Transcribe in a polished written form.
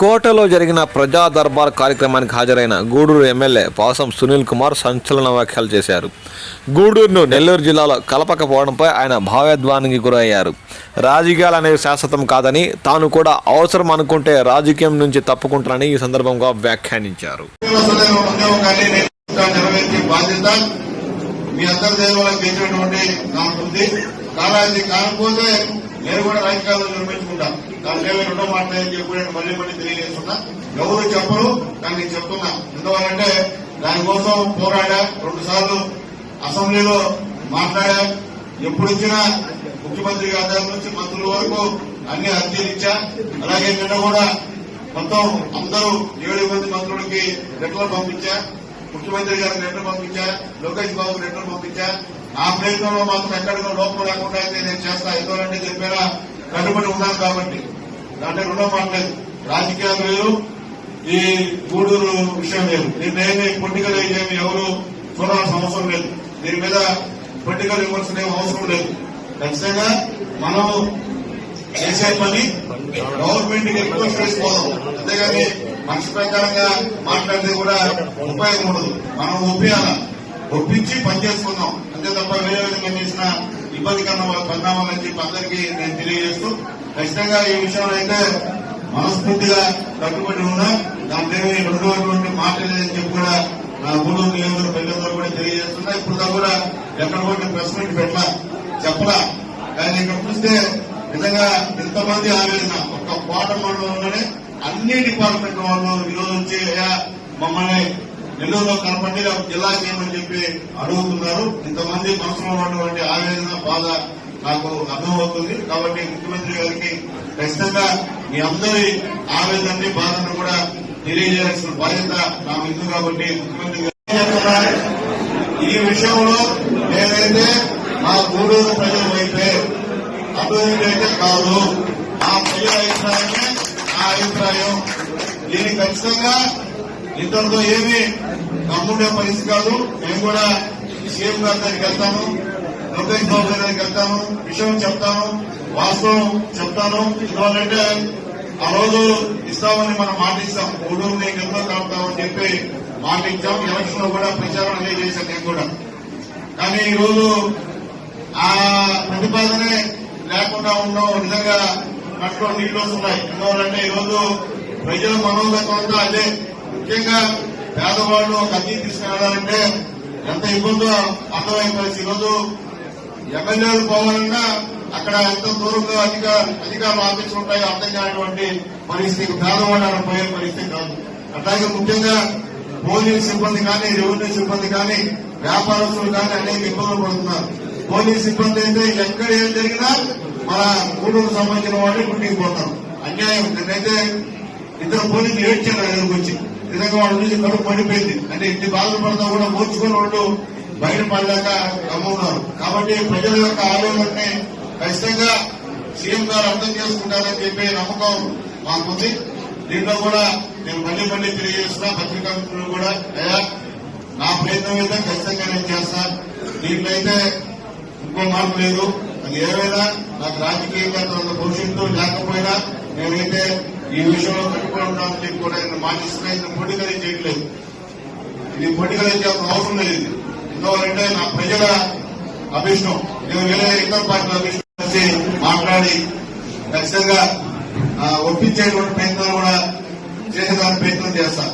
కోటలో జరిగిన ప్రజా దర్బార్ కార్యక్రమానికి హాజరైన గూడూరు ఎమ్మెల్యే పాసం సునీల్ కుమార్ సంచలన వ్యాఖ్యలు చేశారు. గూడూరును నెల్లూరు జిల్లాలో కలపకపోవడంపై ఆయన భావోద్వేగానికి గురయ్యారు. రాజకీయాలు అనేవి శాశ్వతం కాదని, తాను కూడా అవసరం అనుకుంటే రాజకీయం నుంచి తప్పుకుంటానని ఈ సందర్భంగా వ్యాఖ్యానించారు. నేను కూడా రాజకీయాల్లో నిర్మించుకుంటాను. దాని రెండో మాట్లాడని చెప్పి మళ్ళీ తెలియజేస్తున్నా. ఎవరు చెప్పరు, కానీ నేను చెప్తున్నా. ఎందువల్లంటే దానికోసం పోరాడా, 2 సార్లు అసెంబ్లీలో మాట్లాడా. ఎప్పుడొచ్చినా ముఖ్యమంత్రి గారి నుంచి మంత్రుల వరకు అన్ని అర్జీలు ఇచ్చా. అలాగే నిన్న కూడా మొత్తం అందరూ 7 మంది మంత్రులకి లెటర్లు పంపించా. ముఖ్యమంత్రి గారికి లెటర్ పంపించా, లోకేష్ బాబుకి లెటర్ పంపించా. ఆ ప్రయత్నంలో మాత్రం ఎక్కడికో లోపం లేకుండా అయితే నేను చేస్తా. ఎందుకంటే చెప్పినా కట్టుబడి ఉన్నాను కాబట్టి. దాంట్లో రెండో మాట్లేదు. రాజకీయాలు వేరు, ఈ గూడూరు విషయం వేరు. దీన్ని పొలిటికల్ ఏమి ఎవరు చూడాల్సిన అవసరం లేదు. దీని మీద పొలిటికల్ విమర్శలు ఏం అవసరం లేదు. ఖచ్చితంగా మనం చేసే పని గవర్నమెంట్ కి ఎక్కువ స్ట్రెస్ పోదాం. అంతేగాని మనిషి ప్రకారంగా మాట్లాడితే కూడా ఉపయోగం ఉండదు. మనం ఒప్పించి పనిచేసుకుందాం అంతే తప్ప వేరే విధంగా చేసిన ఇబ్బందికరమైన పరిణామాలని చెప్పి అందరికీ నేను తెలియజేస్తూ, ఖచ్చితంగా ఈ విషయంలో అయితే మనస్ఫూర్తిగా కట్టుబడి ఉన్నా. దాంట్లో రెండోటువంటి మాట్లాడలేదని చెప్పి కూడా నా గూడూరు నియోజకవర్గ ప్రజలందరూ కూడా తెలియజేస్తున్నా. ఇప్పుడు కూడా ఎక్కడ కూడా ప్రెస్ మీట్ పెట్టలా, చెప్పలా. కానీ ఇక్కడ చూస్తే నిజంగా ఎంతమంది ఆవేదన ఒక్క కోట మండలంలోనే అన్ని డిపార్ట్మెంట్ వాళ్ళు ఈరోజు వచ్చి మమ్మల్ని నెల్లూరులో కనపండి జిల్లా చేయమని చెప్పి అడుగుతున్నారు. ఇంతమంది మనసులో ఉన్నటువంటి ఆవేదన, బాధ నాకు అర్థమవుతుంది. కాబట్టి ముఖ్యమంత్రి గారికి ఖచ్చితంగా మీ అందరి ఆవేదనని, బాధను కూడా తెలియజేయాల్సిన బాధ్యత నాకు ఉంది. కాబట్టి ముఖ్యమంత్రి గారు ఈ విషయంలో నేనైతే మా గూడూరు ప్రజల వైపే, అభివృద్ధి అయితే కాదు. ఆ ప్రజల అభిప్రాయమే నా అభిప్రాయం. దీనికి ఖచ్చితంగా ఇతరులతో ఏమీ నమ్ముండే పరిస్థితి కాదు. మేము కూడా సీఎం గారి దగ్గరికి వెళ్తాను, లోకేష్ బాబు గారి దగ్గరికి వెళ్తాను, విషయం చెప్తాను, వాస్తవం చెప్తాను. ఎందుకంటే ఆ రోజు ఇస్తామని మనం మాట ఇస్తాం. గూడూరుని ఎంతో కలుపుతామని చెప్పి మాట ఇచ్చాం. ఎలక్షన్ లో కూడా ప్రచారం అదే చేశాం నేను కూడా. కానీ ఈ రోజు ఆ ప్రతిపాదనే లేకుండా ఉండడం నిజంగా నట్లో నీళ్లు వస్తున్నాయి. ఎందువల్లంటే ఈ రోజు ప్రజల మనోగతం అంతా అదే. ముఖ్యంగా పేదవాళ్ళు ఒక అద్దె తీసుకెళ్లాలంటే ఎంత ఇబ్బందో అర్థమైన పరిస్థితి. ఈరోజు ఎమ్మెల్యేలు పోవాలన్నా అక్కడ ఎంత దూరంగా అధికారులు ఆఫీసులు ఉంటాయో అర్థం కానిటువంటి పరిస్థితి. పేదవాళ్ళు పోయే పరిస్థితి కాదు. అట్లాగే ముఖ్యంగా పోలీస్ సిబ్బంది కానీ, రెవెన్యూ సిబ్బంది కానీ, వ్యాపారస్తులు కానీ అనేక ఇబ్బందులు పడుతున్నారు. పోలీస్ సిబ్బంది అయితే ఎక్కడ ఏం జరిగినా మన గూడూరు సంబంధించిన వాళ్ళు గుండికి పోతాం. అన్యాయం. నేనైతే 2 పోలీసులు ఏడ్చాను దగ్గరకు వచ్చి. నిజంగా వాళ్ళ నుంచి కడుపు పడిపోయింది. అంటే ఇంటి బాధలు పడతా కూడా మోర్చుకుని వాళ్ళు బయట పడలేక గమ్మున్నారు. కాబట్టి ప్రజల యొక్క ఆలోచనని ఖచ్చితంగా సీఎం గారు అర్థం చేసుకుంటారని చెప్పే నమ్మకం మాకుంది. దీంట్లో కూడా నేను మళ్లీ తెలియజేస్తున్నా. పత్రికా మిత్రులు కూడా నా ప్రయత్నం అయితే ఖచ్చితంగా నేను చేస్తాను. దీంట్లో అయితే ఇంకో మార్పు లేదు. అది ఏమైనా నాకు రాజకీయంగా భవిష్యత్తు లేకపోయినా నేనైతే ఈ విషయంలో కట్టుబడి ఉంటానని చెప్పి కూడా నేను మాటిస్తున్నా. ఇది పొలిటికల్ చేయట్లేదు. ఇది పొలిటికల్ అవసరం లేదు. ఎందుకంటే నా ప్రజల అభిష్టం, నేను వేరే ఇతర పార్టీల అభిష్టం వచ్చి మాట్లాడి ఖచ్చితంగా ఒప్పించేటువంటి ప్రయత్నాలు కూడా చేసేదానికి ప్రయత్నం చేస్తాను.